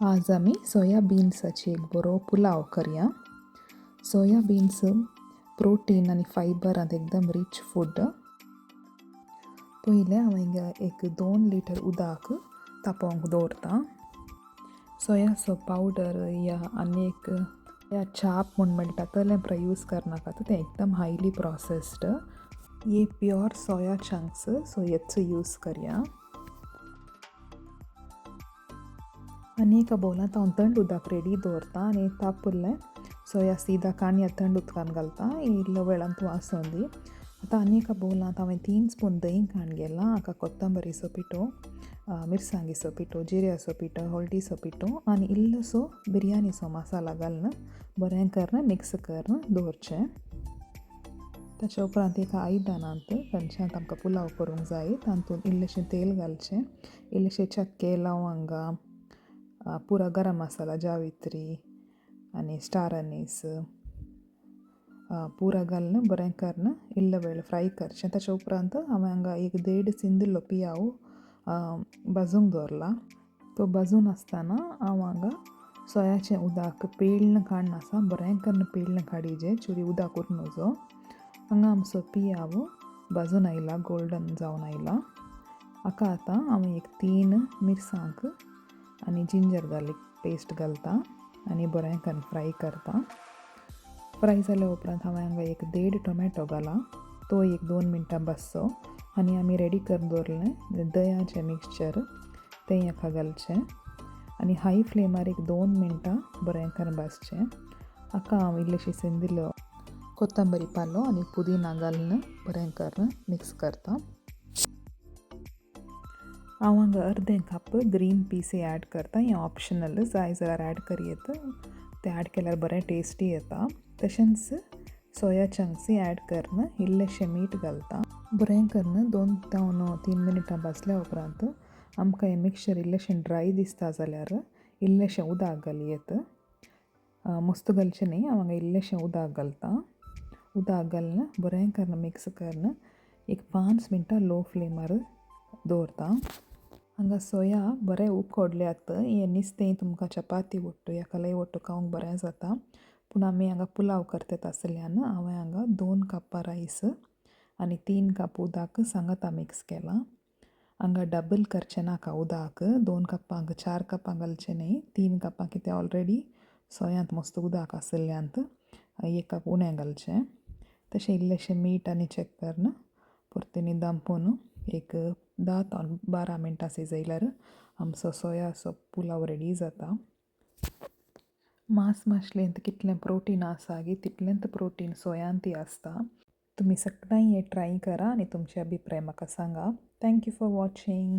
आज आमी सोया बीन्साची एक बरो पुलाव करया. सोया बीन्स प्रोटीन आनी फायबरांत एकदम रीच फूड. पयलें हांव हिंगा एक 2 लिटर उदक तापोवंक दवरता. सोया पावडर या आनी एक या चाप म्हूण मेळटा तसलें यूज करनाकात, तें एकदम हायली प्रोसेस्ड. ये प्योर सोया चंक्स, सो हेच यूज करया. आनी एका बोलांत हांव थंड उदक रेडी दवरता आनी तापयल्लें सोया सीदा काणया थंड उदकान घालता, इल्लो वेळान तूं आसून दी. आतां आनी एका बोलांत हांवें 3 स्पून दही काण गेलां, हाका कोथंबरीचो पिठो, मिरसांगेचो पिठो, जिऱ्याचो पिठो, हळदीचो पिठो आनी इल्लोसो बिरयानीचो मसाला घालून बरें करून मिक्स करून दवरचें. ताच्या उपरांत एका आयदनांत खंयच्यात आमकां पुलाव करूंक जाय तातूंत इल्लेशें तेल घालचें, इल्लेशे चक्के, लवंगा, पुरा गरम मसाला, जावित्री आनी स्टार अनीस पुरा घालून बरें करून इल्लो वेळ फ्राय करचें. ताच्या उपरांत हांवें हांगा एक 1.5 सिंदलो पियाव भाजूंक दवरला. तो भाजून आसतना हांव हांगा सोयाचें उदक पिळ्ळें काडनासा, बरें करून पिळ्ळें काडिचें, चुरी उदक उरूं नजो. हांगा आमचो पियाव भाजून आयला, गोल्डन जावन आयला. हाका आतां हांव एक 3 मिरसांग आनी जिंजर गार्लीक पेस्ट घालता आनी बरें करून फ्राय करता. फ्राय जाल्या उपरांत हांवें हांगा एक 1.5 टोमॅटो घाला, तो एक 2 मिनटां भाजचो आनी आमी रेडी करून दवरलें दह्याचें मिक्सचर तें हाका घालचें आनी हाय फ्लेमार एक 2 मिनटां बरें करून भाजचें. हाका हांव इल्लेशी सिंदिल्लो कोथंबरी पालो आनी पुदिना घालून बरें करून मिक्स करता. हांव हांगा अर्दें कप ग्रीन पीस ॲड करता, हें ऑप्शनल, जाय जाल्यार ॲड करियेत, तें ॲड केल्यार बरें टेस्टी येता. तशेंच सोया चंक्स ॲड करून इल्लेशें मीठ घालता. बरें करून 2 ते 3 मिनटां भाजल्या उपरांत आमकां हें मिक्सचर इल्लेशें ड्राय दिसता जाल्यार इल्लेशें उदक घालयेत. मस्त घालचें न्ही, हांव हांगा इल्लेशें उदक घालता. उदक घालून बरें करून मिक्स करून एक 5 मिनटां लो फ्लेमार दवरता. हांगा सोया बरें उकडल्यात. हें नुस्तें तुमकां चपाती वट्टू हेका लय वट्टू खावंक बरें जाता, पूण आमी हांगा पुलाव करतात आसल्यान हांवें हांगा 2 कपां रायस आनी 3 कप उदक सांगता मिक्स केलां. हांगा डबल करचें नाका उदक, 2 कपांक 4 कपां घालचें न्ही, 3 कपां, कितें ऑलरेडी सोयांत मस्त उदक आसल्ल्यांत 1 कप उणें घालचें. तशें इल्लेशें मीठ आनी चॅक करून परतीनी दांपून एक 10 ते 12 मिनटां सिजयल्यार आमचो सोयाचो पुलाव रेडी जाता. मांस माशलेंत कितलें प्रोटीन आसा गी तितलेंत प्रोटीन सोयांतय आसता. तुमी सगळ्यांनी हें ट्राय करा आनी तुमचे अभिप्राय म्हाका सांगा. Thank you for watching.